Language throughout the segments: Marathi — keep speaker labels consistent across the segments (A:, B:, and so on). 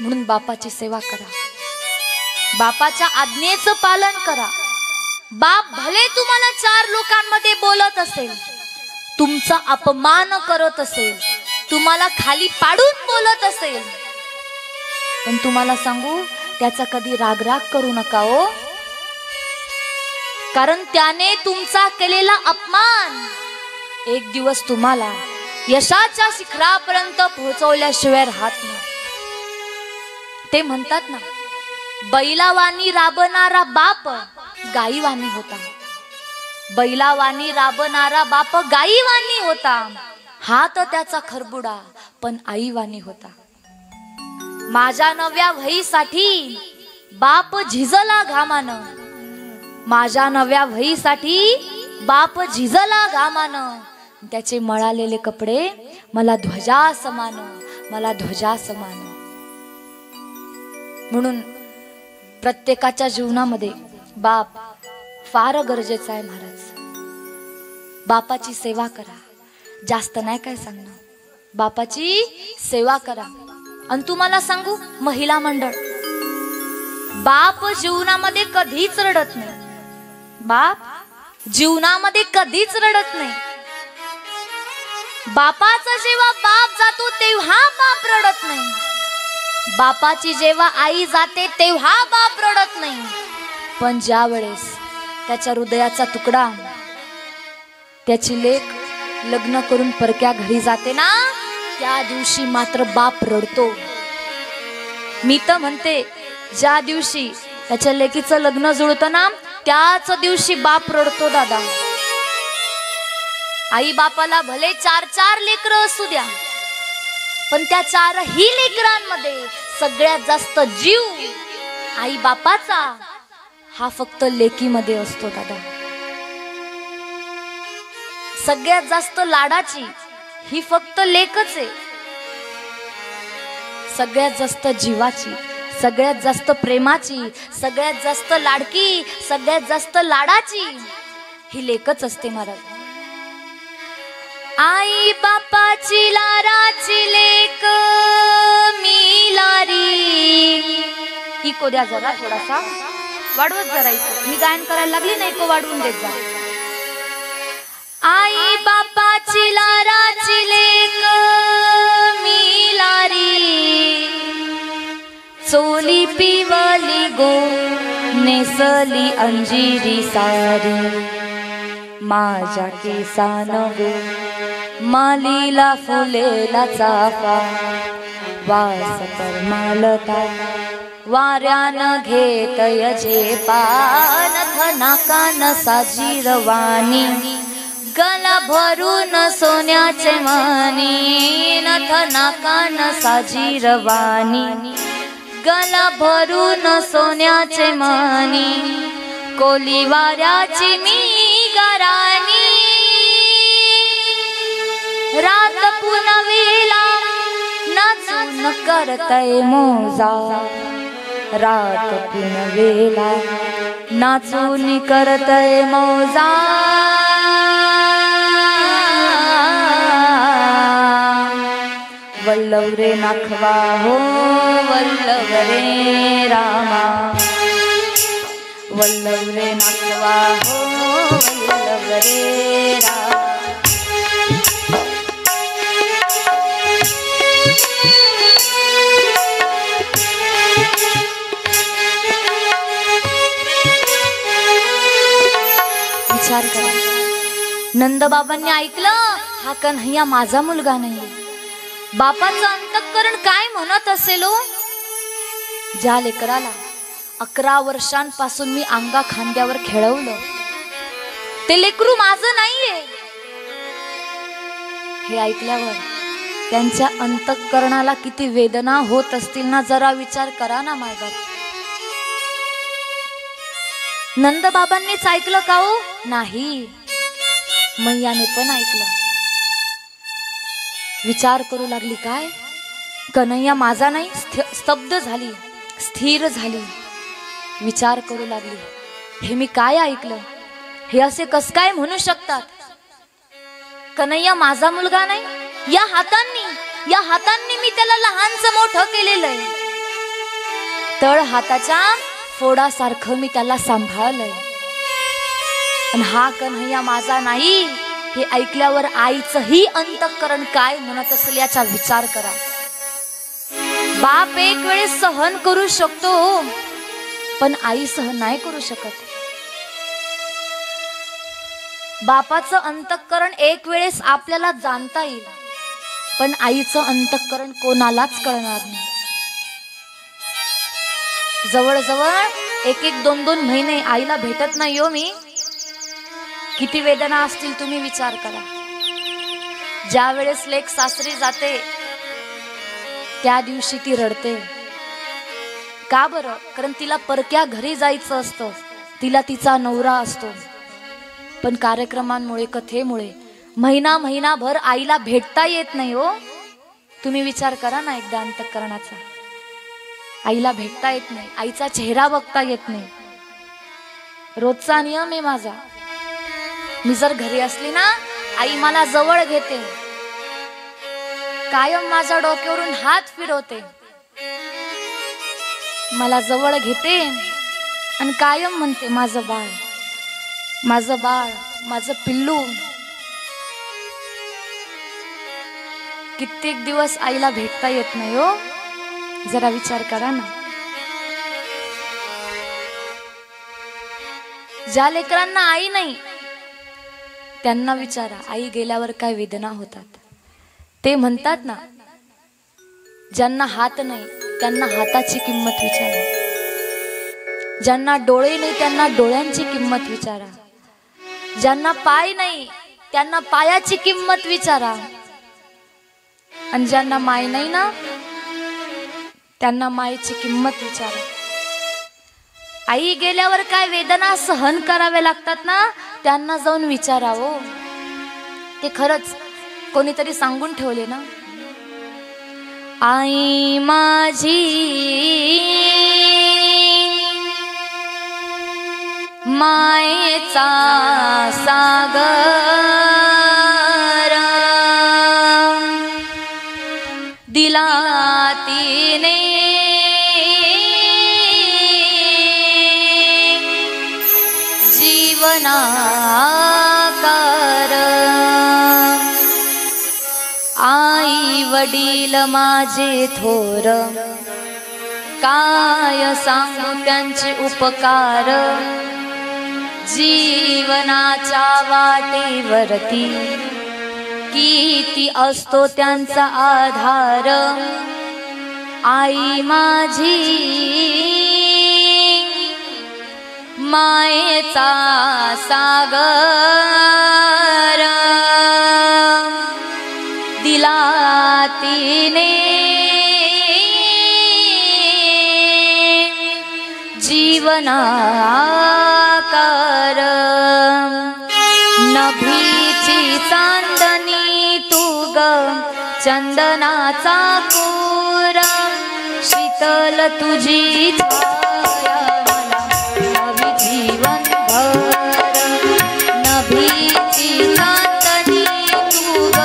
A: म्हणून बापाची सेवा करा, बापाच्या आज्ञेचं पालन करा। बाप भले तुम्हाला चार लोकांमध्ये बोलत असेल, तुमचा अपमान करत असेल, तुम्हाला खाली पाडून बोलत असेल, पण तुम्हाला सांगू त्याचा कधी राग करू नका हो, कारण त्याने तुमचा केलेला अपमान एक दिवस तुम्हाला यशाच्या शिखरापर्यंत पोहोचवल्याशिवाय राहत नाही। ते म्हणतात ना, बैलावानी राबणारा बाप गाईवानी होता, बैलावानी राबणारा बाप गाईवानी होता, हात त्याचा खरबुडा पण आईवानी होता। माझ्या नव्या वहीसाठी बाप झिजला घामानं, माझ्या नव्या वहीसाठी बाप झिजला घामानं, त्याचे मळालेले कपडे मला ध्वजा समान, मला ध्वजा समान। म्हणून प्रत्येकाच्या जीवनामध्ये बाप फार गरजेचा आहे महाराज। बापाची सेवा करा, जास्त नाही काय सांगणार, बापाची सेवा करा। आणि तुम्हाला सांगू महिला मंडळ, बाप जीवनामध्ये कधीच रडत नाही, बाप जीवनामध्ये कधीच रडत नाही। बापाचा जेव्हा बाप जातो तेव्हा बाप रडत नाही, बापाची जेव्हा आई जाते तेव्हा बाप रडत नाही, पण ज्या वेळेस त्याच्या हृदयाचा तुकडा, त्याची लेक लग्न करून परक्या घरी जाते ना, त्या दिवशी मात्र बाप रडतो। मी तर म्हणते ज्या दिवशी त्याच्या लेकीचं लग्न जुळतं ना, त्याच दिवशी बाप रडतो दादा। आई बापाला भले 4-4 लेकरं असू द्या, पण त्या 4ही लेकरांमध्ये सगळ्यात जास्त जीव आई बापाचा हा फक्त लेकीमध्ये असतो दादा। सगळ्यात जास्त लाडाची ही फक्त लेकच आहे, सगळ्यात जास्त जीवाची, सगळ्यात जास्त प्रेमाची, सगळ्यात जास्त लाडकी, सगळ्यात जास्त लाडाची ही लेकच असते महाराज। आई बापाची लाडाची लेक मी लारी, इको द्या जरा, थोडासा वाढवत जरा इको, मी गायन करायला लागली ना, इको वाढवून देत जा। आई बापाची लाडाची लेक मी लारी, चोली पिवली गो नेसली अंजिरी सारी, माझ्या केसान गो मालीला फुलेला चाफा, वास परमालता वाऱ्यानं घेत यजे पान, नाकान साजी रवानी गला भरून सोन्याचे मानी, नथ नाकान साजी रवानी गला भरून सोन्याचे मानी, कोली वाऱ्याची मी गाराणी, रात पुनवेला नाचून करतय मोजा, रात पुनवेला नाचून करतय मोजा, वल्लभ रे नाखवा हो वल्लभ रे रामा, वल्लभ रे नाखवा हो वल्लभ रे रामा। विचार करा, नंदबाबांनी ऐकलं हा कन्हैया माझा मुलगा नाही, बापाचं अंतःकरण काय म्हणत असेल हो। ज्या लेकराला 11 वर्षांपासून मी अंगा खांद्यावर खेळवलं, ते लेकरू माझं नाहीये, हे ऐकल्यावर त्यांच्या अंतःकरणाला किती वेदना होत असतील ना, जरा विचार करा ना मायबाप। नंदबाबांनीच ऐकलं का हो? नाही, मैयाने पण ऐकलं। विचार करू लागली, काय कन्हैया माझा नाही, स्तब्ध झाली, स्थिर झाली, विचार करू लागली, हे मी काय ऐकलं, हे असे कस काय म्हणू शकतात, कन्हैया माझा मुलगा नाही, या हातांनी मी त्याला लहानचं मोठं केलेलं आहे, तळ हाताच्या फोडासारखं मी त्याला सांभाळलंय. आणि हा कन्हैया माझा नाही हे ऐकल्यावर आईचंही अंतःकरण काय म्हणत असेल याचा विचार करा. बाप एक वेळेस सहन करू शकतो पण आई सहन नाही करू शकत. बापाचं अंतःकरण एक वेळेस आपल्याला जाणता येईल पण आईचं अंतःकरण कोणालाच कळणार नाही. जवळजवळ एक एक 2-2 महिने आईला भेटत नाही हो मी. किती वेदना असतील तुम्ही विचार करा. ज्या वेळेस लेक सासरी जाते त्या दिवशी ती रडते. का बरं? कारण तिला परक्या घरी जायचं असतं, तिला तिचा नवरा असतो. पण कार्यक्रमांमुळे कथेमुळे महिनाभर आईला भेटता येत नाही हो. तुम्ही विचार करा ना एकदा अंतःकरणाचा. आईला भेटता येत नाही, आईचा चेहरा बघता येत नाही. रोजचा नियम आहे माझा. मी जर घरी असली ना आई मला जवळ घेते, कायम माझ्या डोक्यावरून हात फिरवते, मला जवळ घेते आणि कायम म्हणते माझं बाळ, माझं बाळ, माझं पिल्लू. कित्येक दिवस आईला भेटता येत नाही हो. जरा विचार करा ना. ज्या लेकरांना आई नाही त्यांना विचारा आई गेल्यावर काय वेदना होतात. ते म्हणतात ना, ज्यांना हात नाही त्यांना हाताची किंमत विचारा, ज्यांना डोळे नाही त्यांना डोळ्यांची किंमत विचारा, ज्यांना पाय नाही त्यांना पायाची किंमत विचारा, आणि ज्यांना माय नाही ना त्यांना मायेची किंमत विचारा. आई गेल्यावर काय वेदना सहन कराव्या लागतात ना त्यांना जाऊन विचारावं. ते खरंच कोणीतरी सांगून ठेवले ना, आई माझी मायेचा सागर, दिला तिने जीवनाकार. आई वडील माझे थोर, काय सांगू त्यांचे उपकार. जीवनाच्या वाटेवरती किती असतो त्यांचा आधार. आई माझी मायेचा सागर, दिला तिने जीवनाकार. नभीची चांदणी तू ग चंदनाचा कोर, शीतल तुझी छाया मला हवी जीवन भर. नभीची चांदणी तू ग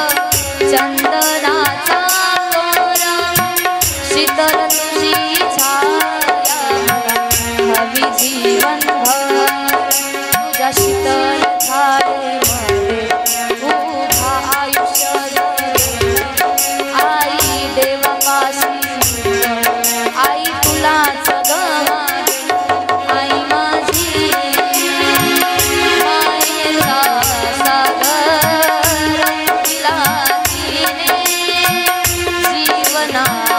A: चंदनाचा कोर, शीतल तुझी छाया मला हवी जीवन भर. तुझ्या शीतल छायेमध्ये उभा आयुष्य आई देवापाशी, आई तुलाच गमागे. आई माझी मायेचा सागर, दिला तिने जीवनाकार.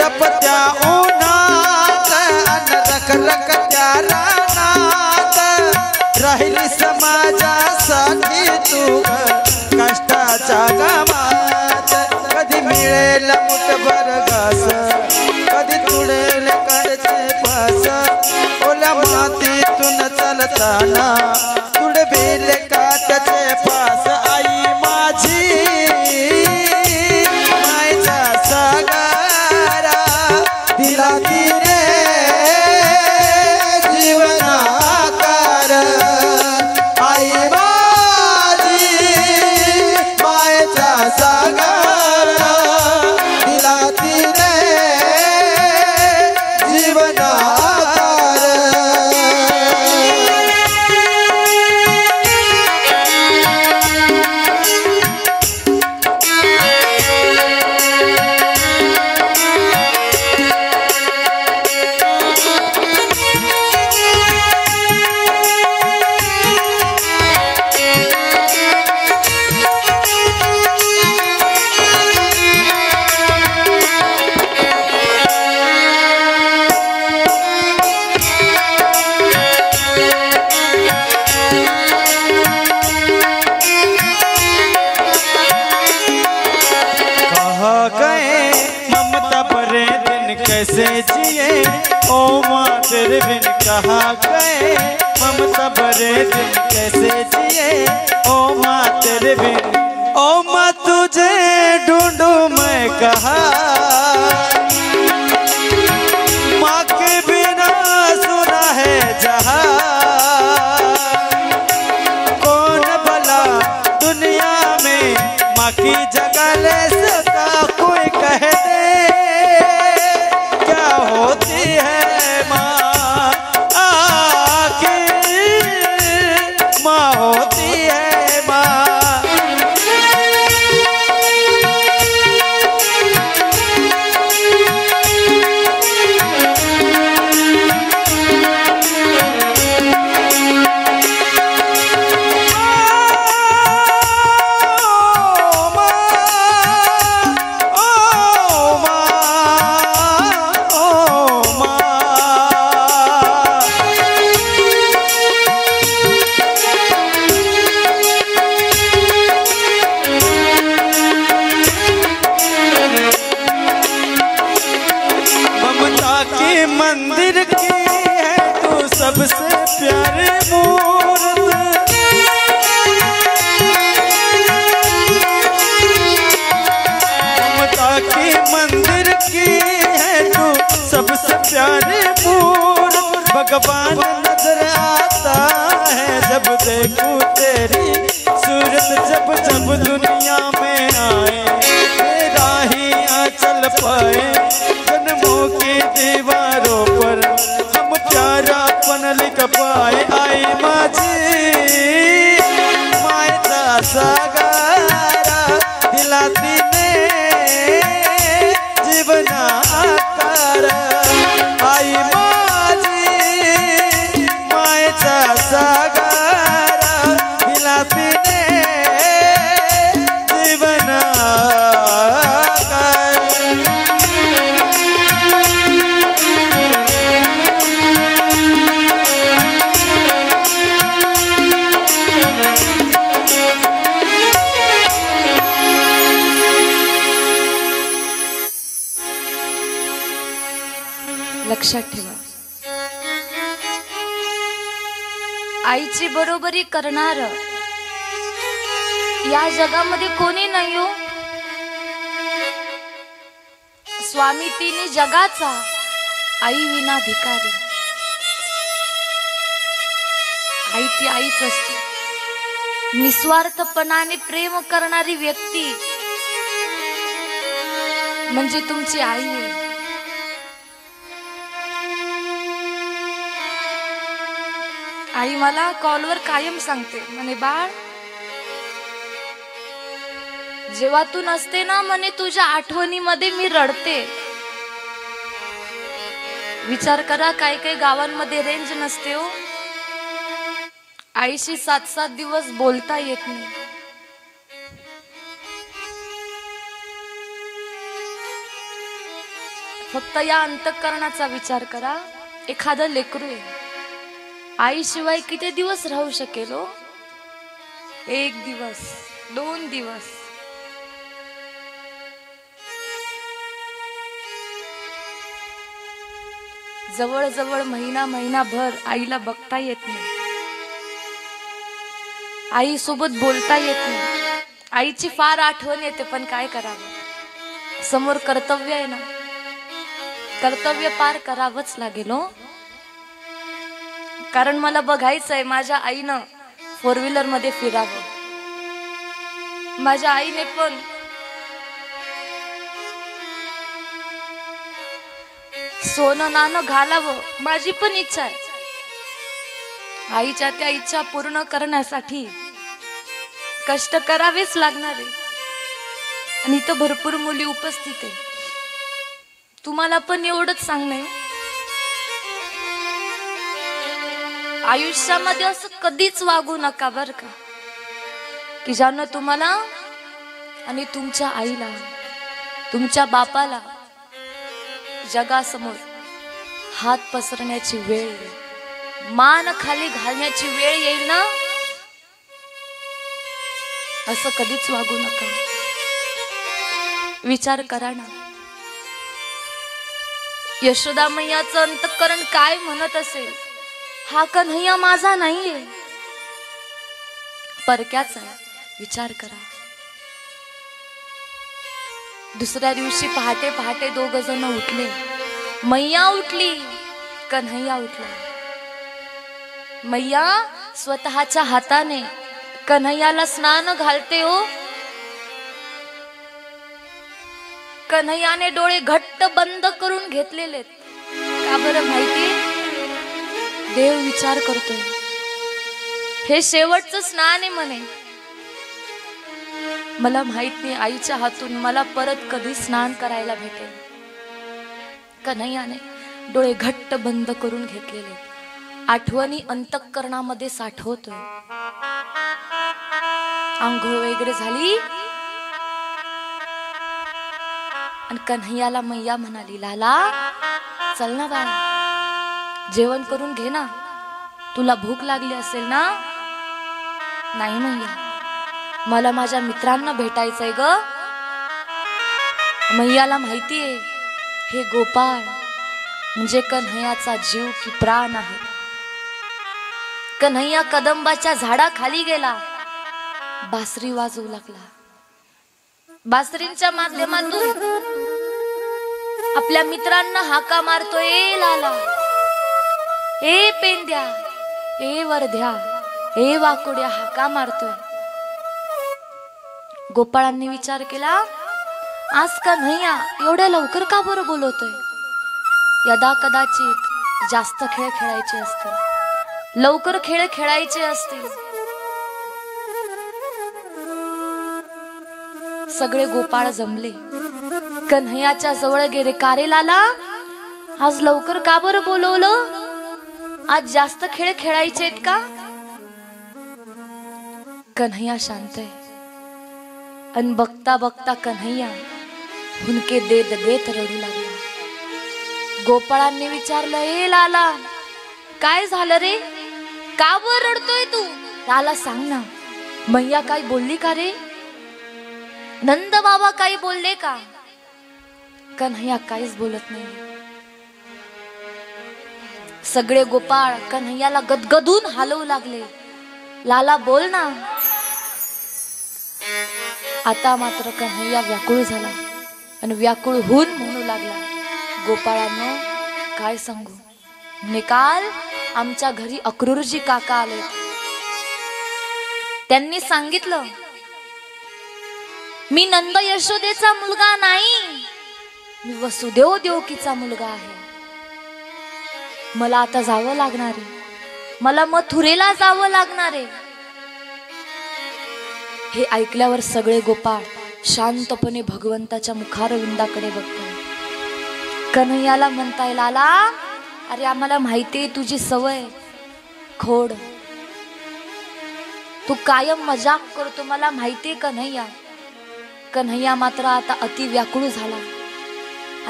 B: तपत्या उन्हात अन रखरखत्या रानात राहिली समाजासाठी तू कष्टाच्या गमात कधी मिळेल मुठभर घास कधी तुडेल कडचे पास ओल्या मातीतून चालताना तुडवेल काट्याचे पास आई माझी मायचा सागारा दिला तिने जीवनाकार आई माझी मायचा सागारा दिला तिने जीवनाकार कैसे जिए ओ माँ तेरे बिन कहाँ गए ममता भरे दिन कैसे जिए ओ माँ तेरे बिन ओ माँ तुझे ढूंढूं मैं कहाँ माँ के बिना सुना है जहाँ कौन भला दुनिया में माँ की जगह ले सका कोई कह दे होती है माँ आखिर माँ होती है माँ मंदिर की है तू सबसे प्यारी मूर्त ममता की मंदिर की है तू सबसे प्यारी मूर्त भगवान नजर आता है जब देखूं तेरी सूरत जब जब दुनिया में आए तेरा ही आंचल पाए जन्मों की दीवारों पर हम प्यारापन लिख पाए आई माझी मायचा सागारा दिलाती ने जीवना आकार आई माझी मायचा सागारा दिलाती ने जीवना
A: लक्षात ठेवा आईची बरोबरी करणार या जगामध्ये कोणी नाही हो स्वामी तिन्ही जगाचा आई विना भिकारी आई ती आईच असते निस्वार्थपणाने प्रेम करणारी व्यक्ती म्हणजे तुमची आई आहे आई मला कॉलवर कायम सांगते म्हणे बाळ जेव्हा तू नसते ना म्हणे तुझ्या आठवणीमध्ये मी रडते विचार करा काही काही गावांमध्ये रेंज नसते हो आईशी 7-7 दिवस बोलता येत नाही फक्त या अंतःकरणाचा विचार करा. एखादं लेकरू आहे, आईशिवाय किती दिवस राहू शकेल हो? 1 दिवस, 2 दिवस. जवळजवळ महिनाभर आईला बघता येत नाही, आई सोबत बोलता येत नाही. आईची फार आठवण येते, पण काय करावं? समोर कर्तव्य आहे ना, कर्तव्य पार करावंच लागेल हो. कारण मला बघायचंय माझ्या आईनं 4 व्हीलर मध्ये फिरावं, माझ्या आईने पण सोनं नाणं घालावं, माझी पण इच्छा आहे. आईच्या त्या इच्छा पूर्ण करण्यासाठी कष्ट करावेच लागणार आहे. आणि इथं भरपूर मुली उपस्थित आहे. तुम्हाला पण एवढंच सांगणे, आयुष्यामध्ये असं कधीच वागू नका बर का, की ज्यानं तुम्हाला आणि तुमच्या आईला, तुमच्या बापाला जगासमोर हात पसरण्याची वेळ येईल, मान खाली घालण्याची वेळ येईल ना, असं कधीच वागू नका. विचार करा ना, यशोदा मैयाचं अंतःकरण काय म्हणत असेल? हा कन्हैया माझा नाहीये, परक्याचा आहे. विचार करा. दुसऱ्या दिवशी पहाटे पहाटे 2 जण उठले. मैया उठली, कन्हैया उठला. मैया स्वतःच्या हाताने कन्हैयाला स्नान घालते हो. कन्हैयाने डोळे घट्ट बंद करून घेतलेले. का बरं माहिती? देव विचार करतोय, हे शेवटचं स्नान आहे म्हणे. मला माहित नाही आईच्या हातून मला परत कधी स्नान करायला भेटेल. कन्हैयाने डोळे घट्ट बंद करून घेतलेले, आठवणी अंतःकरणामध्ये साठवतोय. आंघोळ वगैरे झाली आणि कन्हैयाला मैया म्हणाली, लाला चल ना बाळा, जेवण करून घे ना, तुला भूक लागली असेल ना. नाही मैया, मला माझ्या मित्रांना भेटायचंय ग. मैयाला माहितीये हे गोपाळ म्हणजे कन्हैयाचा जीव की प्राण आहे. कन्हैया कदंबाच्या झाडाखाली गेला, बासरी वाजवू लागला. बासरींच्या माध्यमातून आपल्या मित्रांना हाका मारतोय, ए लाला, ए पेंद्या, ए वर्ध्या, ए वाकुड्या, हाका मारतोय. गोपाळांनी विचार केला, आज कन्हैया एवढ्या लवकर का बरं बोलवतोय? यदा कदाचित जास्त खेळ खेळायचे असतील, लवकर खेळ खेळायचे असतील. सगळे गोपाळ जमले, कन्हैयाच्या जवळ गेले. का रे लाला, आज लवकर का बरं बोलवलं? आज जास्त खेळ खेळायचे आहेत का? कन्हैया शांत आहे. अन बघता बघता कन्हैया हुनके देत देत रडू लागला. गोपाळांनी विचारलं, ए लाला काय झालं रे, का बर रडतोय तू? लाला सांग ना, मैया काय बोलली का रे? नंद बाबा काही बोलले का? कन्हैया काहीच बोलत नाही. सगळे गोपाळ कन्हैयाला गदगदून हलवू लागले. लाला बोल ना. आता मात्र कन्हैया व्याकुळ झाला आणि व्याकुळ होऊन म्हणू लागला, गोपाळांनो काय सांगू, निकाल आमच्या घरी अक्रूरजी काका आले. त्यांनी सांगितलं, मी नंद यशोदेचा मुलगा नाही, मी वसुदेव देवकीचा मुलगा आहे. मला आता जावं लागणार आहे, मला मथुरेला जावं लागणार आहे. हे ऐकल्यावर सगळे गोपाळ शांतपणे भगवंताच्या मुखारविंदाकडे बघतात. कन्हैयाला म्हणताय, लाला अरे आम्हाला माहितीये तुझी सवय खोड, तू कायम मजाक करतो, मला माहितीये कन्हैया. कन्हैया मात्र आता अति व्याकुळ झाला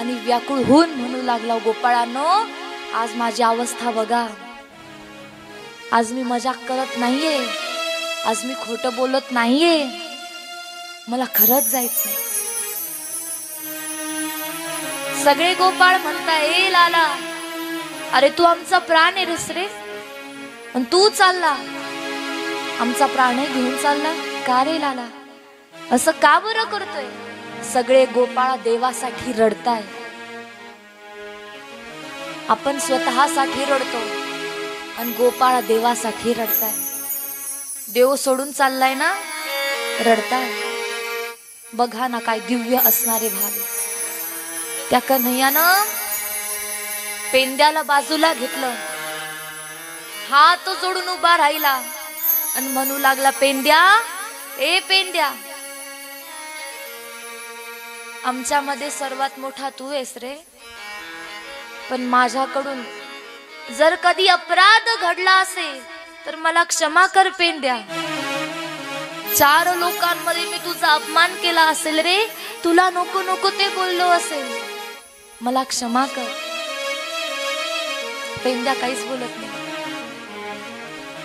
A: आणि व्याकुळ होऊन म्हणू लागला, गोपाळांनो आज माझी अवस्था बघा, आज मी मजाक करत नाहीये, आज मी खोटं बोलत नाहीये, मला खरंच जायचंय. सगळे गोपाळ म्हणताय, ए लाला, अरे तू आमचा प्राण आहे रेस रे, पण तू चालला, आमचा प्राण घेऊन चालला का रे लाला, असं का बरं करतोय. सगळे गोपाळ देवासाठी रडताय. आपण स्वतःसाठी रडतो आणि गोपाळ देवासाठी रडताय. देव सोडून चाललाय ना, रडताय. बघा ना काय दिव्य असणारे भाव. त्या कन्हैयानं पेंद्याला बाजूला घेतलं, हात जोडून उभा राहिला आणि म्हणू लागला, पेंद्या, ए पेंद्या, आमच्यामध्ये सर्वात मोठा तू आहेस रे, पण माझ्याकडून जर कधी अपराध घडला असेल तर मला क्षमा कर पेंद्या. 4 लोकांमध्ये मी तुझा अपमान केला असेल रे, तुला नको नको ते बोललो असेल, मला क्षमा कर. पेंद्या काहीच बोलत नाही,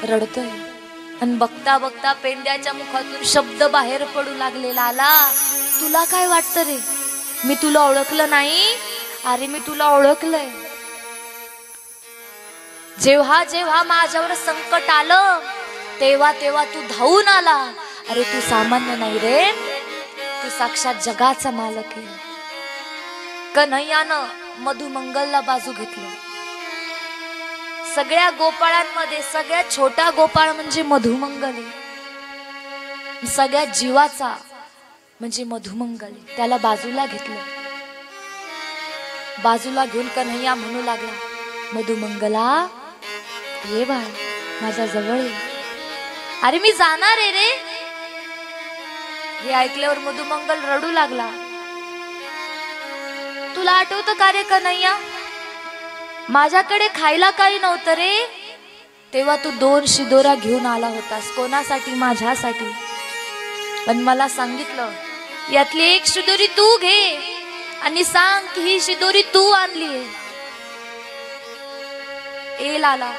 A: रडतोय. आणि बघता बघता पेंद्याच्या मुखातून शब्द बाहेर पडू लागले, लाला तुला काय वाटतं रे, मी तुला ओळखलं नाही, अरे मी तुला ओळखलंय. जेव्हा जेव्हा माझ्यावर संकट आलं तेव्हा तेव्हा तू धावून आला. अरे तू सामान्य नाही रे, तू साक्षात जगाचा मालक आहे. कन्हैयानं मधुमंगलला बाजू घेतलं. सगळ्या गोपाळांमध्ये सगळ्यात छोटा गोपाळ म्हणजे मधुमंगल आहे, सगळ्यात जीवाचा म्हणजे मधुमंगल. त्याला बाजूला घेतलं. बाजूला घेऊन कन्हैया म्हणू लागला, मधुमंगला ये बाळ माझ्या जवळ ये. अरे मी जाणार आहे रे. हे ऐकल्यावर मधुमंगल रडू लागला. तुला आठवतं का रे कन्हैया, माझ्याकडे खायला काही नव्हतं रे, तेव्हा तू 2 शिदोरा घेऊन आला होतास. कोणासाठी? माझ्यासाठी. पण मला सांगितलं, यातली 1 शिदोरी तू घे आणि सांग की ही शिदोरी तू आणलीये. ए लाला,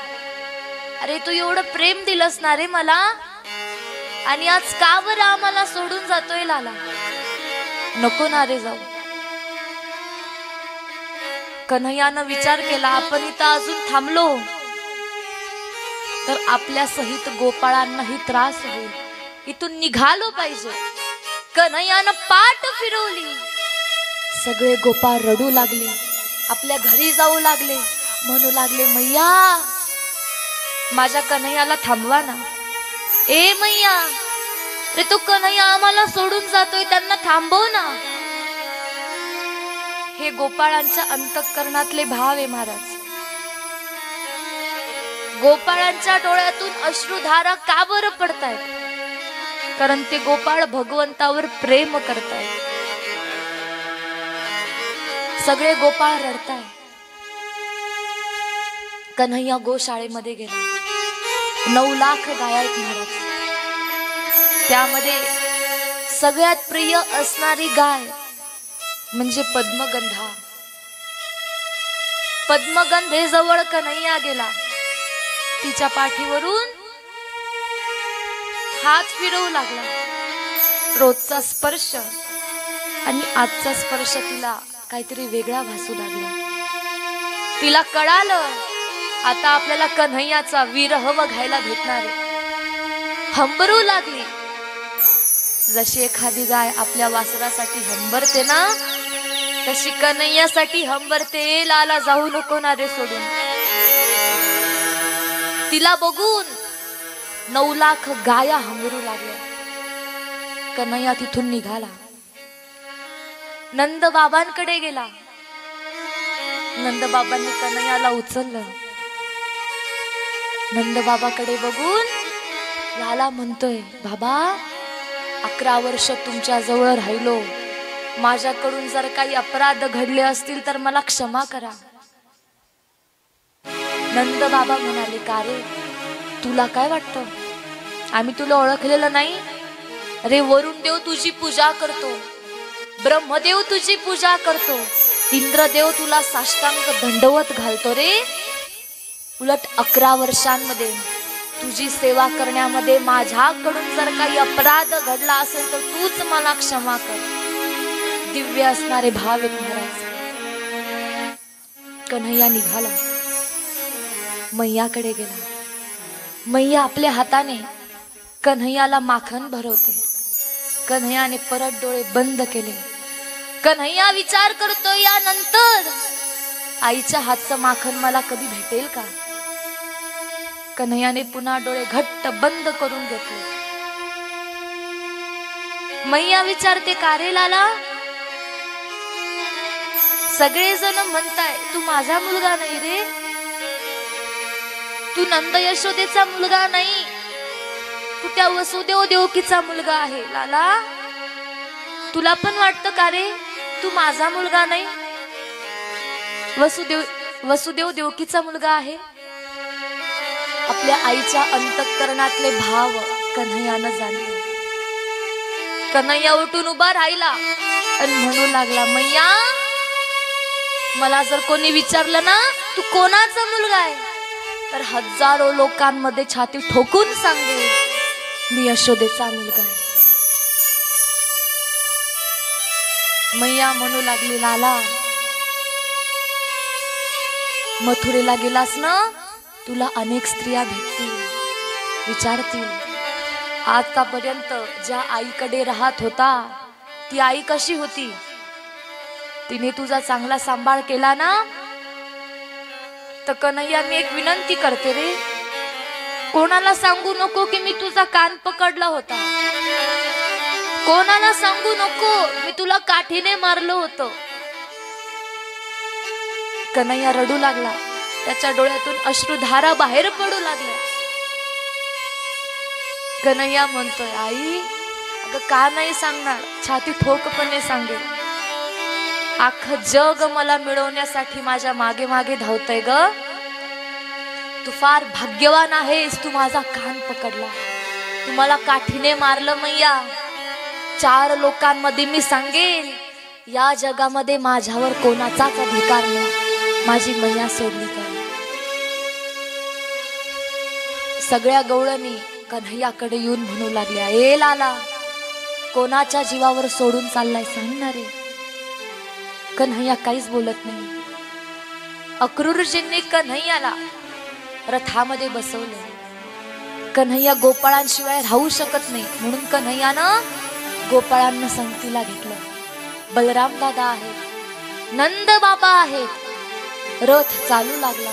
A: अरे तू एवढं प्रेम दिलंस ना रे मला, आणि आज का बरं आम्हाला सोडून जातोय लाला. नको ना रे जाऊ. कन्हैयानं विचार केला, आपण इथं अजून थांबलो तर आपल्या सहित गोपाळांनाही त्रास होईल, इथून निघालो पाहिजे. कन्हैयानं पाठ फिरवली. सगळे गोपाळ रडू लागले, आपल्या घरी जाऊ लागले, म्हणू लागले, मैया माझ्या कन्हैयाला थांबवा ना. ए मैया, रे तो कन्हैया आम्हाला सोडून जातोय, त्यांना थांबव ना. हे गोपाळांच्या अंतःकरणातले भाव आहे महाराज. गोपाळांच्या डोळ्यातून अश्रुधारा का बरं पडतायत? कारण ते गोपाळ भगवंतावर प्रेम करतायत. सगळे गोपाळ रडताय. कन्हैया गोशाळेमध्ये गेला. 9 लाख गाया आहेत महाराज. त्यामध्ये सगळ्यात प्रिय असणारी गाय म्हणजे पद्मगंधा. पद्मगंधे जवळ कन्हैया गेला. तिच्या पाठीवरून हात फिरवू लागला. रोजचा स्पर्श आणि आजचा स्पर्श तिला काहीतरी वेगळा भासू लागला. तिला कळालं, आता आपल्याला कन्हैयाचा विरह बघायला भेटणार आहे. हंबरू लागली. जशी एखादी गाय आपल्या वासरासाठी हंबरते ना, तशी कन्हैयासाठी हंबरते. लाला जाऊ नको ना रे सोडून. तिला बघून 9 लाख गाया हंबरू लागल्या. कन्हैया तिथून निघाला. नंद बाबांकडे गेला. नंद बाबांनी कन्हैयाला उचललं. नंद बाबाकडे बघून लाला म्हणतोय, बाबा 11 वर्ष तुमच्या जवळ राहिलो, माझ्याकडून जर काही अपराध घडले असतील तर मला क्षमा करा. नंद बाबा म्हणाले, का रे तुला काय वाटतं, आम्ही तुला ओळखलेलं नाही? अरे वरुण देव तुझी पूजा करतो, ब्रह्मदेव तुझी पूजा करतो, इंद्रदेव तुला साष्टांग दंडवत घालतो रे. उलट 11 वर्षांमध्ये तुझी सेवा करण्यामध्ये माझ्याकडून जर काही अपराध घडला असेल तर तूच मला क्षमा कर. दिव्य असणारे भाव आहेत महाराज. कन्हैया निघाला, मैयाकडे गेला. मैया आपल्या हाताने कन्हैयाला माखन भरवते. कन्हैयाने परत डोळे बंद केले. कन्हैया विचार करतो, यानंतर आईच्या हातचं माखन मला कधी भेटेल का. कन्हैयाने पुन्हा डोळे घट्ट बंद करून घेतले. मैया विचारते, का रे लाला, सगळेजण म्हणताय तू माझा मुलगा नाही रे, तू नंद यशोदेचा मुलगा नाही, तू त्या वसुदेव देवकीचा मुलगा आहे. लाला, तुला पण वाटतं का रे तू माझा मुलगा नाही, वसुदेव देवकीचा मुलगा आहे. आपल्या आईच्या अंतःकरणातले भाव कन्हैयानं जाणले. कन्हैया उठून उभा राहिला आणि म्हणू लागला, मैया, मला जर कोणी विचारलं ना तू कोणाचा मुलगा आहे तर हजारो लोकांमध्ये छाती ठोकून सांगेल मी यशोदेचा मुलगा आहे. मैया म्हणू लागली, लाला, मथुरेला गेलास ना, तुला अनेक स्त्रिया भेटतील, विचारतील आतापर्यंत ज्या आईकडे राहत होता ती आई कशी होती, तिने तुझा चांगला सांभाळ केला ना. तर कन्हैया, मी एक विनंती करते रे, कोणाला सांगू नको की मी तुझा कान पकडला होता, कोणाला सांगू नको मी तुला काठीने मारलो होतो. कन्हैया रडू लागला. त्याच्या डोळ्यातून अश्रुधारा बाहेर पडू लागल्या. कन्हैया म्हणतोय, आई अगं का नाही सांगणार, छाती ठोकपणे सांगेल. अख्खं जग मला मिळवण्यासाठी माझ्या मागे मागे धावतय ग. तू फार भाग्यवान आहेस, तू माझा कान पकडला, तू मला काठीने मारलं. मैया, 4 लोकांमध्ये मी सांगेल या जगामध्ये माझ्यावर कोणाचाच अधिकार नाही, माझी मैया सोडली तर. सगळ्या गवळणी कन्हैयाकडे येऊन म्हणू लागल्या, ए लाला, कोणाच्या जीवावर सोडून चाललाय सांगणार रे. कन्हैया काहीच बोलत नाही. अक्रूरजींनी कन्हैयाला रथामध्ये बसवलं. कन्हैया गोपाळांशिवाय राहू शकत नाही म्हणून कन्हैयानं गोपाळांना संगतीला घेतलं. बलराम दादा आहेत, नंद बाबा आहेत. रथ चालू लागला.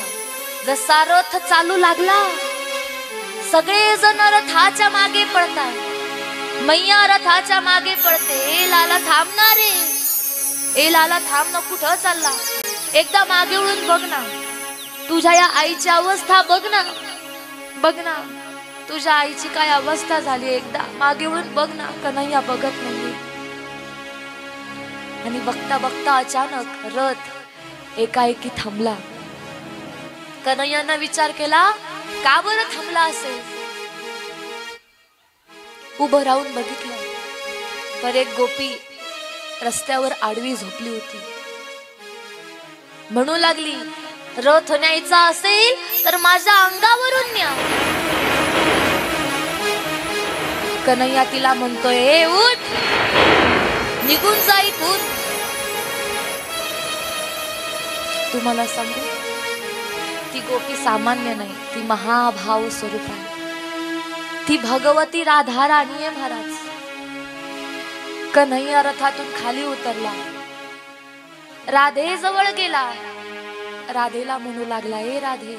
A: जसा रथ चालू लागला सगळेजण रथाच्या मागे पळतात. मैया रथाच्या मागे पळते. ए लाला, थांबणार रे, ए लाला थांब ना, कुठं चालला, एकदा मागे वळून बघ ना, तुझ्या या आईची अवस्था बघ ना, बघ ना, तुझ्या आईची काय अवस्था झाली, एकदा मागे वळून बघ ना. कन्हैया बघत नाही. आणि बघता बघता अचानक रथ एकाएकी थांबला. कन्हैयानं विचार केला, का बरं थांबला असेल. उभं राहून बघितलं तर एक गोपी रस्त्यावर आडवी झोपली होती. म्हणू लागली, रथ न्यायचा असेल तर माझ्या अंगावरून न्या. कन्हैया तिला म्हणतोय, ए उठ, निघून जा इथून. तुम्हाला सांगू, ती गोपी सामान्य नाही, ती महाभाव स्वरूप आहे. ती भगवती राधा राणी आहे महाराज. कन्हैया रथातून खाली उतरला, राधे जवळ गेला. राधेला म्हणू लागला, ए राधे,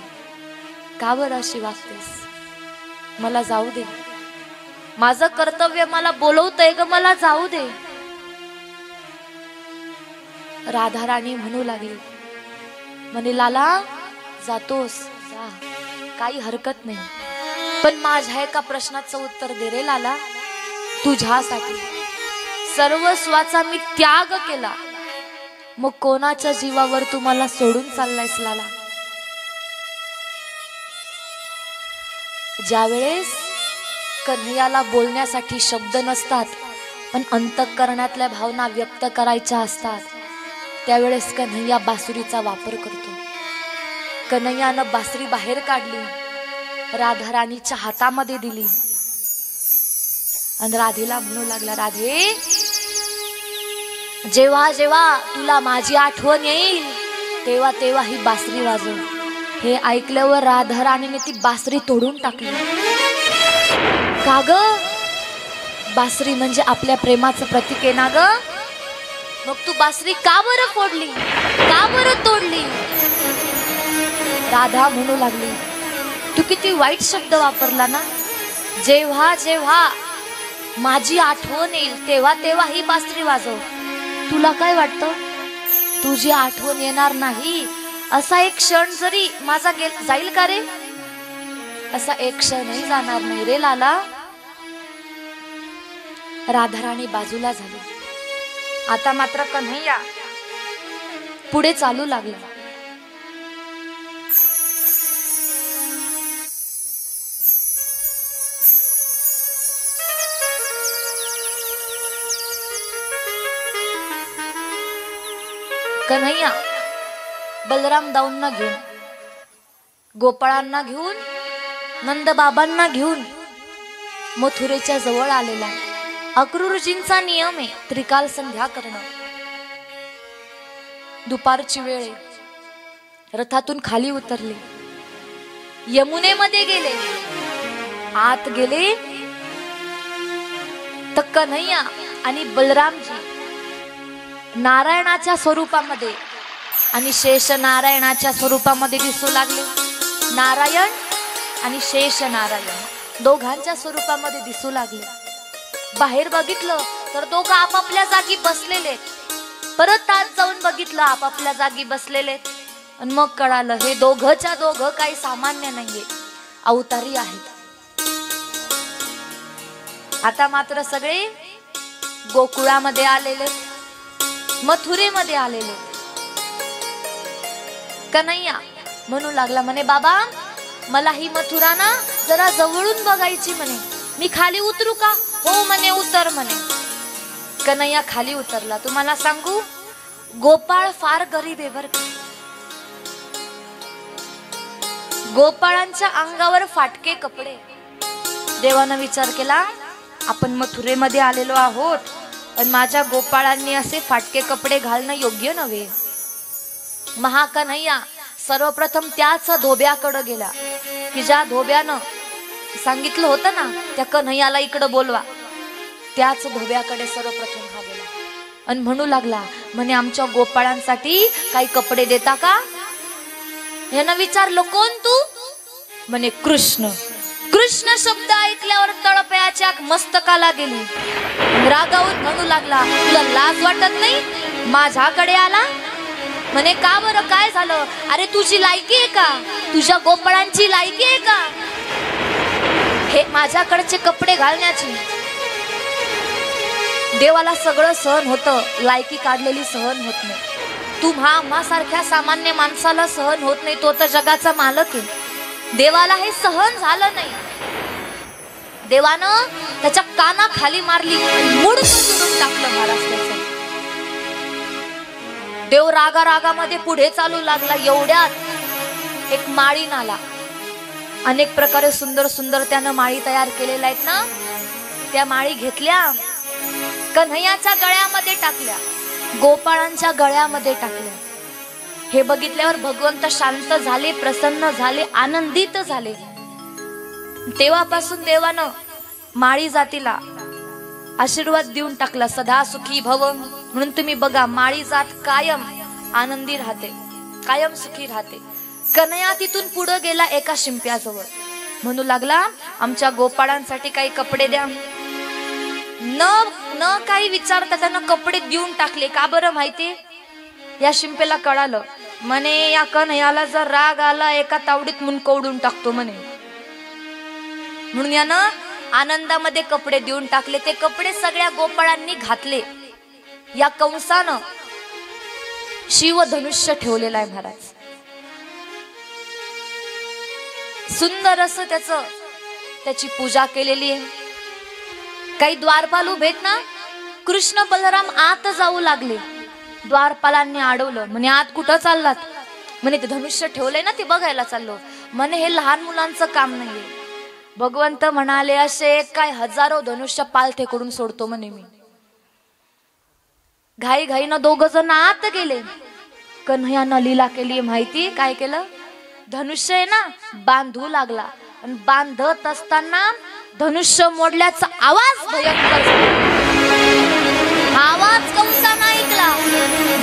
A: का बरं अशी वागतेस, मला जाऊ दे, माझं कर्तव्य मला बोलवतंय ग, मला जाऊ दे. राधा राणी म्हणू लागली, म्हणे लाला, जातोस जा, काही हरकत नाही, पण माझ्या एका प्रश्नाचं उत्तर दे रे लाला. तुझ्यासाठी सर्वस्वाचा मी त्याग केला, मग कोणाच्या जीवावर तू मला सोडून चाललायस लाला. ज्यावेळेस कन्हैयाला बोलण्यासाठी शब्द नसतात पण अंतःकरणातल्या भावना व्यक्त करायच्या असतात त्यावेळेस कन्हैया बासुरीचा वापर करतो. कन्हैयानं बासरी बाहेर काढली, राधाराणीच्या हातामध्ये दिली आणि राधेला म्हणू लागला, राधे जेव्हा जेव्हा तुला माझी आठवण येईल तेव्हा तेव्हा ही बासरी वाजव. हे ऐकल्यावर राधाराणीने ती बासरी तोडून टाकली. का ग? बासरी म्हणजे आपल्या प्रेमाचं प्रतीक आहे ना ग. मग तू बासरी का बरं फोडली, का बरं तोडली? राधा म्हणू लागली, तू किती वाईट शब्द वापरला ना. जेव्हा जेव्हा माझी आठवण येईल तेव्हा तेव्हा ही बासरी वाजव. तुला काय वाटतं तुझी आठवण येणार नाही असा एक क्षण जरी माझा जाईल का रे? असा एक क्षणही जाणार नाही रे लाला. राधाराणी बाजूला झाली. आता मात्र कन्हैया पुढे चालू लागला. कन्हैया बलराम दाऊंना घेऊन, गोपाळांना घेऊन, नंदबाबांना घेऊन मथुरेच्या जवळ आलेला. अक्रूरजींचा नियम आहे त्रिकाल संध्या करणं. दुपारची वेळ आहे. रथातून खाली उतरले, यमुनेमध्ये गेले, आत गेले तर कन्हैया आणि बलरामजी नारायणाच्या स्वरूपामध्ये आणि शेष नारायणाच्या स्वरूपामध्ये दिसू लागले. नारायण आणि शेष नारायण दोघांच्या स्वरूपामध्ये दिसू लागले. बाहेर बघितलं तर दोघं आपापल्या जागी बसलेले. परत आत जाऊन बघितलं आपापल्या जागी बसलेले. आणि मग कळालं हे दोघंच्या दोघं काही सामान्य नाहीये, अवतारी आहेत. आता मात्र सगळे गोकुळामध्ये आलेले, मथुरेमध्ये आलेले. कन्हैया म्हणू लागला, म्हणे बाबा मला ही मथुरा ना जरा जवळून बघायची म्हणे, मी खाली उतरू का? हो म्हणे उतर म्हणे. कन्हैया खाली उतरला. तुम्हाला सांगू गोपाळ फार गरीब आहे बर का. गोपाळांच्या अंगावर फाटके कपडे. देवानं विचार केला आपण मथुरेमध्ये आलेलो आहोत आणि माझ्या गोपाळांनी असे फाटके कपडे घालणं योग्य नव्हे. महाकन्हैया सर्वप्रथम त्याच धोब्याकडे गेला की ज्या धोब्यानं सांगितलं होतं ना त्या कन्हैयाला इकडे बोलवा. त्याच धोब्याकडे सर्वप्रथम हा गेला आणि म्हणू लागला, म्हणे आमच्या गोपाळांसाठी काही कपडे देता का? यानं विचारलं कोण तू? म्हणे कृष्ण. कृष्ण शब्द ऐकल्यावर तळपयाच्या मस्तकाला गेली. रागावून म्हणू लागला, तुला लाज वाटत नाही? माझ्याकडे आला? म्हणे का बरं काय झालं? अरे तुझी लायकी आहे का? तुझ्या गोपाळांची लायकी आहे का हे माझ्याकडचे कपडे घालण्याची? देवाला सगळं सहन होतं, लायकी काढलेली सहन होत नाही. तुम्हा सारख्या सामान्य माणसाला सहन होत नाही, तो तर जगाचा मालक आहे. देवाला हे सहन झालं नाही. देवानं त्याच्या काना खाली मारली, मुडकं तुडून टाकलं महाराष्ट्राचं. देव रागा रागामध्ये पुढे चालू लागला. एवढ्यात एक माळीन आला. अनेक प्रकारे सुंदर सुंदर त्यानं माळी तयार केलेल्या आहेत ना, त्या माळी घेतल्या, कन्हैयाच्या गळ्यामध्ये टाकल्या, गोपाळांच्या गळ्यामध्ये टाकल्या. हे बघितल्यावर भगवंत शांत झाले, प्रसन्न झाले, आनंदित झाले. तेव्हापासून देवानं माळी जातीला आशीर्वाद देऊन टाकला, सदा सुखी भव. म्हणून तुम्ही बघा माळी जात कायम आनंदी राहते, कायम सुखी राहते. कन्हैया तिथून पुढे गेला एका शिंप्याजवळ. म्हणू लागला आमच्या गोपाळांसाठी काही कपडे द्या. न काही विचारता त्यानं कपडे देऊन टाकले. का बरं माहिती? या शिंपेला कळालं, म्हणे या कन्हैयाला जर राग आला एका तावडीत मुंडकवडून टाकतो म्हणे. म्हणून यानं आनंदामध्ये कपडे देऊन टाकले. ते कपडे सगळ्या गोपाळांनी घातले. या कंसानं शिवधनुष्य ठेवलेला आहे महाराज. सुंदर असं त्याची पूजा केलेली आहे. काही द्वारपाल उभेत ना, कृष्ण बलराम आत जाऊ लागले. द्वारपालांनी अडवलं. म्हणे आत कुठं चाललात? म्हणे ते धनुष्य ठेवलंय ना ते बघायला चाललो. म्हणे हे लहान मुलांचं काम नाहीये. भगवंत म्हणाले असे काय हजारो धनुष्य पालथेकडून सोडतो म्हणे मी. घाई घाईनं दोघ जण आत गेले. कन्हैयानं लीला केली माहिती काय केलं? धनुष्य आहे ना बांधू लागला आणि बांधत असताना धनुष्य मोडल्याचा आवाज भयंकर झाला. आवाज कंसानं ऐकला,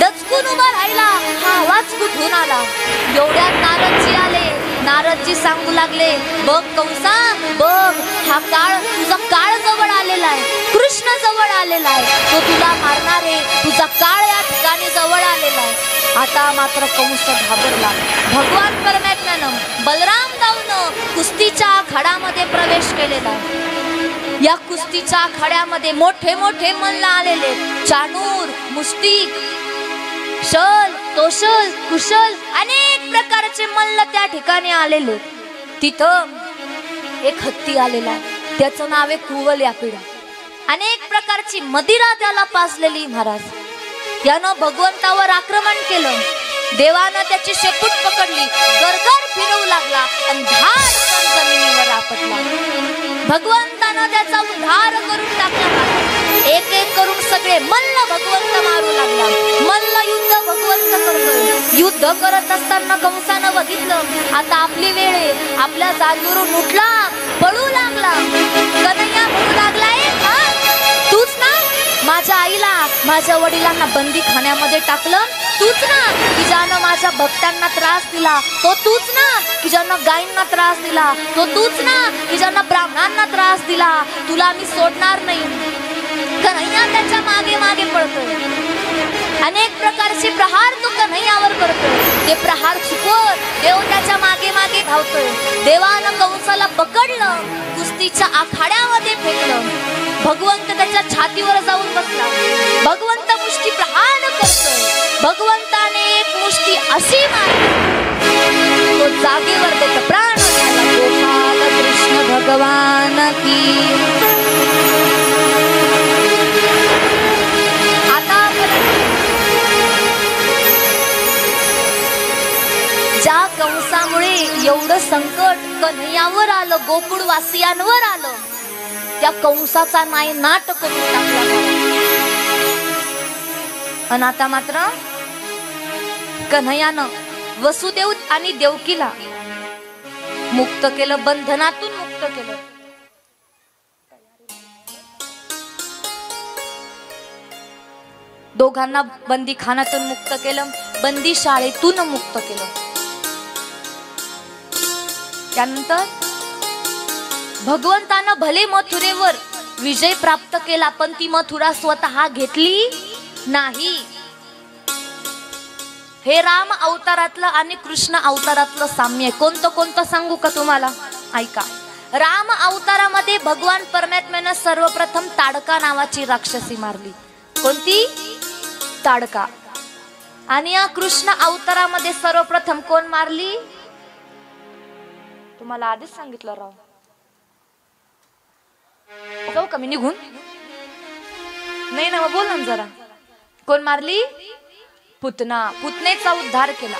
A: दचकून उभा राहिला. हा आवाज कुठून आला? एवढ्यात नारदजी आले. नारदजी सांगू लागले, बघ कंसा बघ, हा काळ तुझा काळ जवळ आलेला आहे, कृष्ण जवळ आलेला आहे, तो तुला मारणार आहे, तुझा काळ या ठिकाणी जवळ आलेला आहे. आता मात्र कंस घाबरला. भगवान परमात्म्यानं बलराम दाऊन कुस्तीच्या आखाड्यामध्ये प्रवेश केलेला आहे. या कुस्तीच्या आखाड्यामध्ये मोठे मोठे मल्ल आलेले, चाणूर, मुष्टिक, शल, तोशल, कुशल अनेक प्रकारचे मल्ल त्या ठिकाणी आलेले. तिथं एक हत्ती आलेला आहे, त्याचं नाव आहे कुवल यापिडा. अनेक प्रकारची मदिरा त्याला पाजलेली. महाराज यानं भगवंतावर आक्रमण केलं. देवानं त्याची शेपूट पकडली, गरगर फिरवू लागला आणि धाड जमिनीवर आपटला. भगवंतानं त्याचा उद्धार करून टाकला. एक एक करून सगळे मल्ल भगवंत मारू लागला. मल्ल युद्ध भगवंत करतोय. युद्ध करत असताना कंसानं बघितलं आता आपली वेळ आहे. आपल्या जागेवरून उठला, पळू लागला. कन्हैया म्हणू लागलाय, तूच ना माझ्या आईला माझ्या वडिलांना बंदी खाण्यामध्ये टाकलं, तूच ना की ज्यानं माझ्या भक्तांना त्रास दिला, तो तूच ना की ज्यानं गायींना त्रास दिला, तो तूच ना की ज्यानं ब्राह्मणांना त्रास दिला, तुला मी सोडणार नाही. कन्हैया त्याच्या मागे मागे पळतोय. अनेक प्रकारचे प्रहार तो कन्हैयावर करतोय. ते प्रहार चुकवत देव त्याच्या मागे मागे धावतोय. देवानं कंसाला पकडलं, कुस्तीच्या आखाड्यामध्ये फेकलं. भगवंत त्याच्या छातीवर जाऊन बसला. भगवंत मुष्टी प्रहार करतोय. भगवंताने एक मुष्टी अशी मारली, तो जागेवर त्याचा प्राण गेला. गोपाल कृष्ण भगवान की. आता ज्या कंसामुळे एवढं संकट कन्हैयावर आलं, गोकुळवासियांवर आलं, त्या कंसाचा नायनाट करून टाकला. आणि आता मात्र कन्हैयानं वसुदेव आणि देवकीला मुक्त केलं, बंधनातून मुक्त केलं. दोघांना बंदी खानातून मुक्त केलं, बंदी शाळेतून मुक्त केलं. त्यानंतर भगवंतानं भले मथुरेवर विजय प्राप्त केला, पण ती मथुरा स्वतः घेतली नाही. हे राम अवतारातलं आणि कृष्ण अवतारातलं साम्य. कोणतं कोणतं सांगू का तुम्हाला? ऐका. राम अवतारामध्ये भगवान परमात्म्यानं सर्वप्रथम ताडका नावाची राक्षसी मारली. कोणती? ताडका. आणि या कृष्ण अवतारामध्ये सर्वप्रथम कोण मारली? तुम्हाला आधीच सांगितलं राव. जाऊ का मी निघून? नाही ना, बोल ना जरा. कोण मारली? पुतना. पुतनेचा उद्धार केला.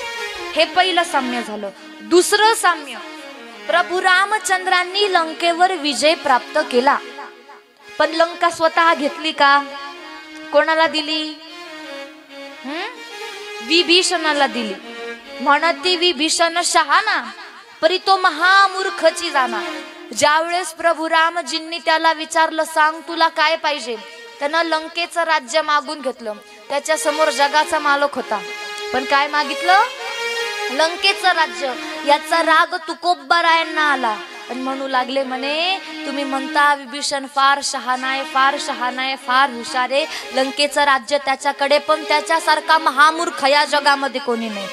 A: हे पहिलं साम्य झालं. दुसरं साम्य, प्रभू रामचंद्रांनी लंकेवर विजय प्राप्त केला, पण लंका स्वतः घेतली का? कोणाला दिली? विभीषणाला दिली. म्हणती विभीषण शहाणा, परी तो महामूर्खची जाणा. ज्यावेळेस प्रभू रामजींनी त्याला विचारलं, सांग तुला काय पाहिजे, त्यानं लंकेचं राज्य मागून घेतलं. त्याच्या समोर जगाचा मालक होता, पण काय मागितलं? लंकेचं राज्य. याचा राग तुकोबारायांना आला आणि म्हणू लागले, म्हणे तुम्ही म्हणता विभीषण फार शहाणाय, फार शहाणाय, फार हुशार आहे, लंकेचं राज्य त्याच्याकडे, पण त्याच्यासारखा महामूर्ख या जगामध्ये कोणी नाही.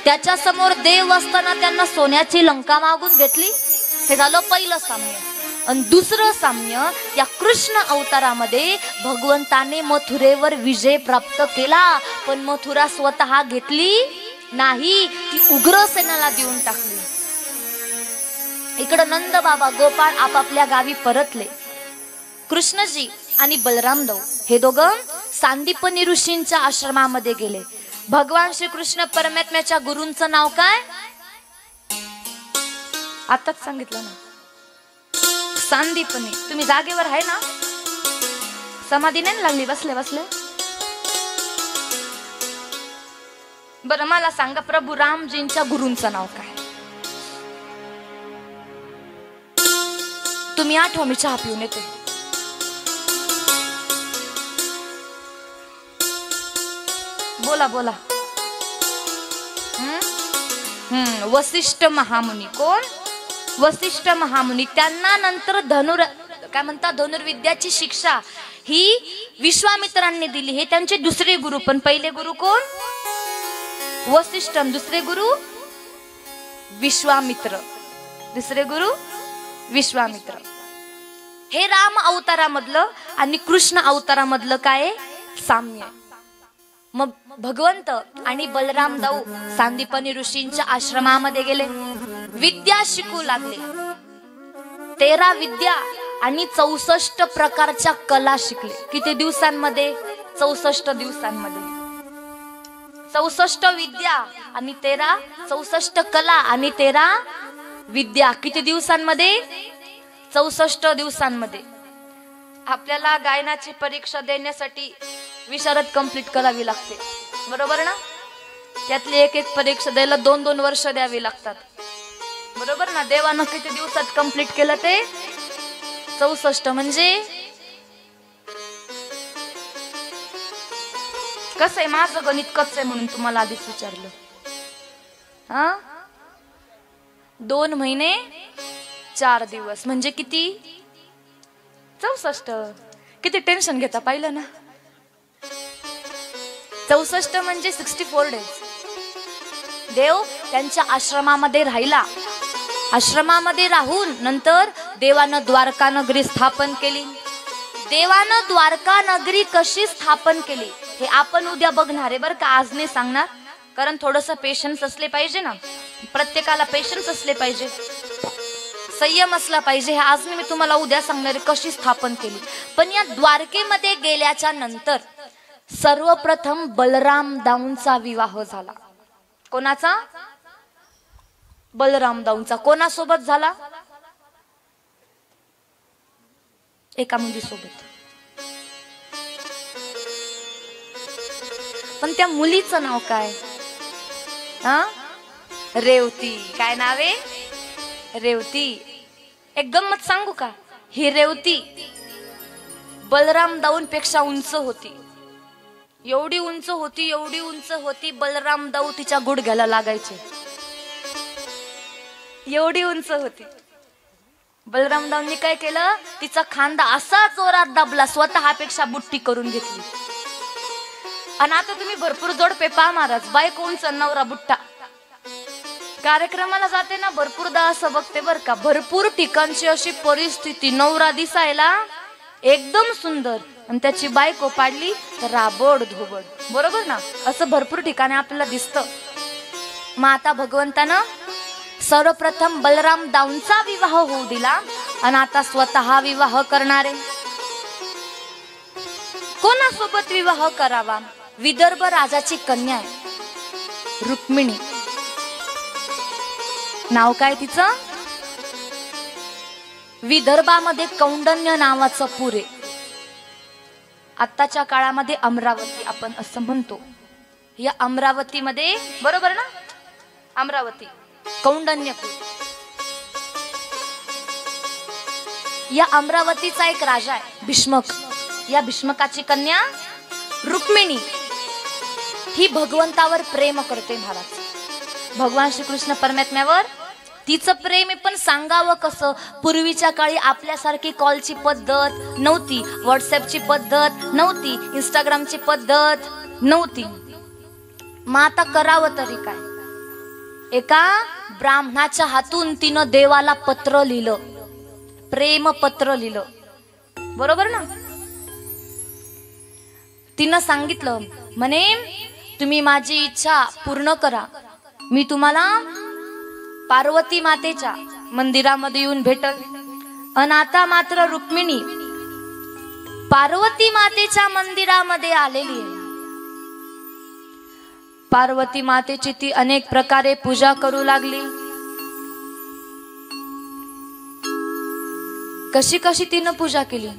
A: त्याच्या समोर देव असताना त्यांना सोन्याची लंका मागून घेतली. हे झालं पहिलं साम्य. आणि दुसरं साम्य, या कृष्ण अवतारामध्ये भगवंताने मथुरेवर विजय प्राप्त केला, पण मथुरा स्वतः घेतली नाही, ती उग्रसेनाला देऊन टाकली. इकडं नंद बाबा गोपाळ आपापल्या गावी परतले. कृष्णजी आणि बलरामदेव हे दोघं सांदीपनी ऋषींच्या आश्रमामध्ये गेले. भगवान श्रीकृष्ण परमात्म्याच्या गुरूंचं नाव काय? आताच सांगितलं ना, सांदीपनी. तुम्ही जागेवर आहे ना? समाधी नाही लागली बसले बसले? बरं मला सांगा, प्रभू रामजींच्या गुरूंचं नाव काय? तुम्ही आठवा, मी चहा पिऊन येते. बोला बोला. वसिष्ठ महामुनी. कोण? वसिष्ठ महामुनी. त्यांना नंतर काय म्हणतात, धनुर्विद्याची शिक्षा ही विश्वामित्रांनी दिली. हे त्यांचे दुसरे गुरु. पण पहिले गुरु कोण? वसिष्ठ. दुसरे गुरु विश्वामित्र. दुसरे गुरु विश्वामित्र. हे राम अवतारामधलं आणि कृष्ण अवतारामधलं काय साम्य. मग भगवंत आणि बलराम दाऊ सांदीपनी ऋषींच्या आश्रमामध्ये गेले, विद्या शिकू लागले. 13 विद्या आणि 64 प्रकारच्या कला शिकले. किती दिवसांमध्ये? 64 दिवसांमध्ये. 64 विद्या आणि 64 कला आणि 13 विद्या. किती दिवसांमध्ये? 64 दिवसांमध्ये. आपल्याला गायनाची परीक्षा देण्यासाठी विशारद कंप्लीट करावी लागते, बरोबर ना? त्यातली एक एक परीक्षा द्यायला 2-2 वर्ष द्यावी लागतात, बरोबर ना? देवानं किती दिवसात कंप्लीट केलं ते? 64. म्हणजे कसं आहे, माझं गणित कच्चं आहे म्हणून तुम्हाला आधीच विचारलं. 2 महिने 4 दिवस म्हणजे किती? 64. किती टेन्शन घेता पाहिलं ना? 64 म्हणजे 64 डेज. देव त्यांच्या आश्रमामध्ये राहिला. आश्रमामध्ये राहून नंतर देवानं द्वारका नगरी स्थापन केली. देवानं द्वारका नगरी कशी स्थापन केली हे आपण उद्या बघणार आहे बरं का, आज नाही सांगणार. कारण थोडंसं पेशन्स असले पाहिजे ना, प्रत्येकाला पेशन्स असले पाहिजे, संयम असला पाहिजे. हे आज मी तुम्हाला उद्या सांगणार आहे कशी स्थापन केली. पण या द्वारकेमध्ये गेल्याच्या नंतर सर्वप्रथम बलराम दाऊंचा विवाह झाला. कोणाचा? बलराम दाऊंचा. कोणासोबत झाला? एका मुलीसोबत. पण त्या मुलीचं नाव काय? रेवती. काय नाव आहे? रेवती. एक गंमत सांगू का? ही रेवती बलराम दाऊंपेक्षा उंच होती. एवढी उंच होती, एवढी उंच होती, बलराम दाऊ तिच्या गुडघ्याला लागायचे. एवढी उंच होती. बलराम दाऊंनी काय केलं? तिचा खांदा असा जोरात दाबला, स्वतःपेक्षा बुट्टी करून घेतली. आणि आता तुम्ही भरपूर जोडपे पहा महाराज, बायको उंच, नवरा बुट्टा. कार्यक्रमाला जाते ना, भरपूरदा असं बघते बर का, भरपूर ठिकाणची अशी परिस्थिती, नवरा दिसायला एकदम सुंदर आणि त्याची बायको पाडली तर राबड धोबड, बरोबर ना? असं भरपूर ठिकाणी आपल्याला दिसतं. मग आता भगवंतानं सर्वप्रथम बलराम दाऊंचा विवाह होऊ दिला आणि आता स्वतः विवाह करणारे. कोणासोबत विवाह करावा? विदर्भ राजाची कन्या आहे रुक्मिणी. नाव काय तिचं? विदर्भामध्ये कौंडन्य नावाचं पूर आहे. आत्ताच्या काळामध्ये अमरावती आपण असं म्हणतो. या अमरावतीमध्ये, बरोबर ना? अमरावती, कौंडन्यपूर. या अमरावतीचा एक राजा आहे भीष्मक. या भीष्मकाची कन्या रुक्मिणी ही भगवंतावर प्रेम करते महाराज. भगवान श्रीकृष्ण परमात्म्यावर तिचं प्रेम आहे. पण सांगावं कसं? पूर्वीच्या काळी आपल्यासारखी कॉलची पद्धत नव्हती, व्हॉट्सअपची पद्धत नव्हती, इंस्टाग्रामची पद्धत नव्हती. मग आता करावं तरी काय? एका ब्राह्मणाच्या हातून तिनं देवाला पत्र लिहिलं, प्रेम पत्र लिहिलं, बरोबर ना? तिनं सांगितलं म्हणे, तुम्ही माझी इच्छा पूर्ण करा, मी तुम्हाला पार्वती मातेच्या मंदिरामध्ये येऊन भेटल. आणि आता मात्र रुक्मिणी पार्वती मातेच्या मंदिरामध्ये आलेली आहे. पार्वती मातेची ती अनेक प्रकारे पूजा करू लागली. कशी कशी तिनं पूजा केली.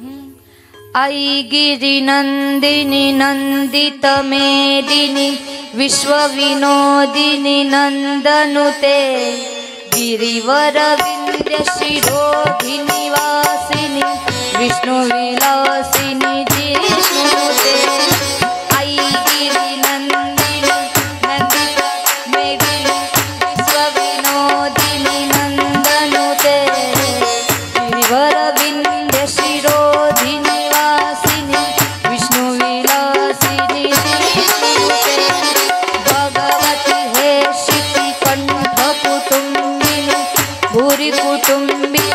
A: आई गिरी नंदिनी नंदित मेदिनी विश्व विनोदिनी नंदनुते गिरिवर विंध्य शिरोधिनी वासिनी विष्णु विलासिनी जिष्णुते. आई गिरी नंदिनी नंदित मेदिनी विश्व विनोदिनी नंदनुते गिरिवर विंध्य शिरोधिनी वासिनी विष्णु विलासिनी जिष्णुते. भगवती हे शिती कंठ कुटुंबिनी भूरि कुटुंबिनी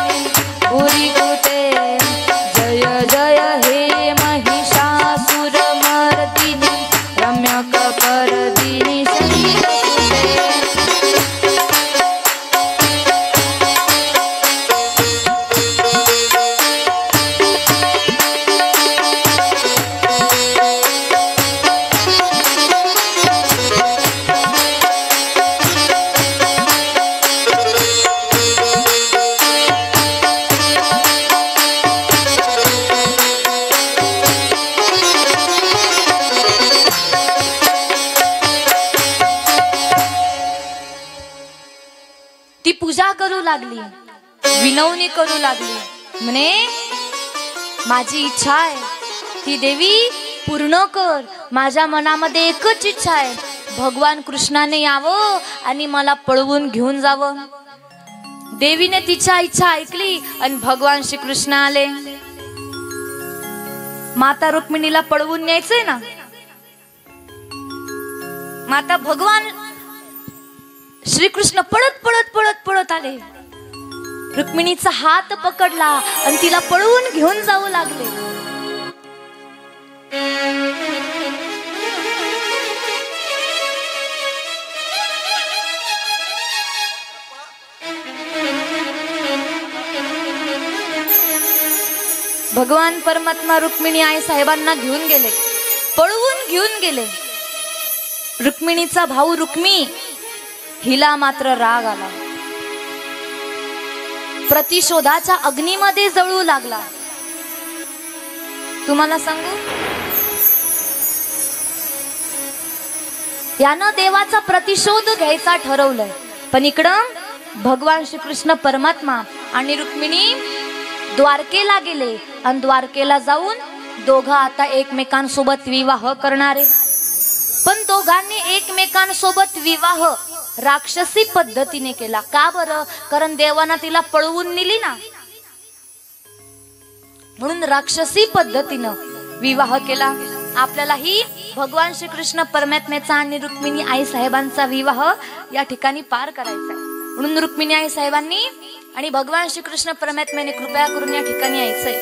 A: भूरि कुटे. जय जय हे महिषासुरमर्दिनी रम्यकपर्दिनी शैलसुते. ती पूजा करू लागली, विनवणी करू लागली. म्हणे माझी इच्छा आहे ती देवी पूर्ण कर. माझ्या मनामध्ये एकच इच्छा आहे, भगवान कृष्णाने यावं आणि मला पळवून घेऊन जावं. देवीने तिच्या इच्छा ऐकली आणि भगवान श्रीकृष्ण आले. माता रुक्मिणीला पळवून न्यायचंय ना. माता भगवान श्रीकृष्ण पळत पळत पळत पळत आले. रुक्मिणीचा हात पकडला आणि तिला पळवून घेऊन जाऊ लागले. भगवान परमात्मा रुक्मिणी आई साहेबांना घेऊन गेले, पळवून घेऊन गेले. रुक्मिणीचा भाऊ रुक्मी हिला मात्र राग आला. प्रतिशोधाच्या अग्नीमध्ये जळू लागला. तुम्हाला सांगू, यानं देवाचा प्रतिशोध घ्यायचा ठरवलंय. पण इकडं भगवान श्रीकृष्ण परमात्मा आणि रुक्मिणी द्वारकेला गेले आणि द्वारकेला जाऊन दोघं आता एकमेकांसोबत विवाह करणारे. पण दोघांनी एकमेकांसोबत विवाह राक्षसी पद्धतीने केला. का बरं? कारण देवानं तिला पळवून नेली ना, म्हणून राक्षसी पद्धतीनं विवाह केला. आपल्यालाही भगवान श्रीकृष्ण परमात्म्याचा आणि रुक्मिणी आई साहेबांचा विवाह या ठिकाणी पार करायचा आहे. म्हणून रुक्मिणी आई साहेबांनी आणि भगवान श्रीकृष्ण परमात्म्याने कृपया करून या ठिकाणी यायचंय.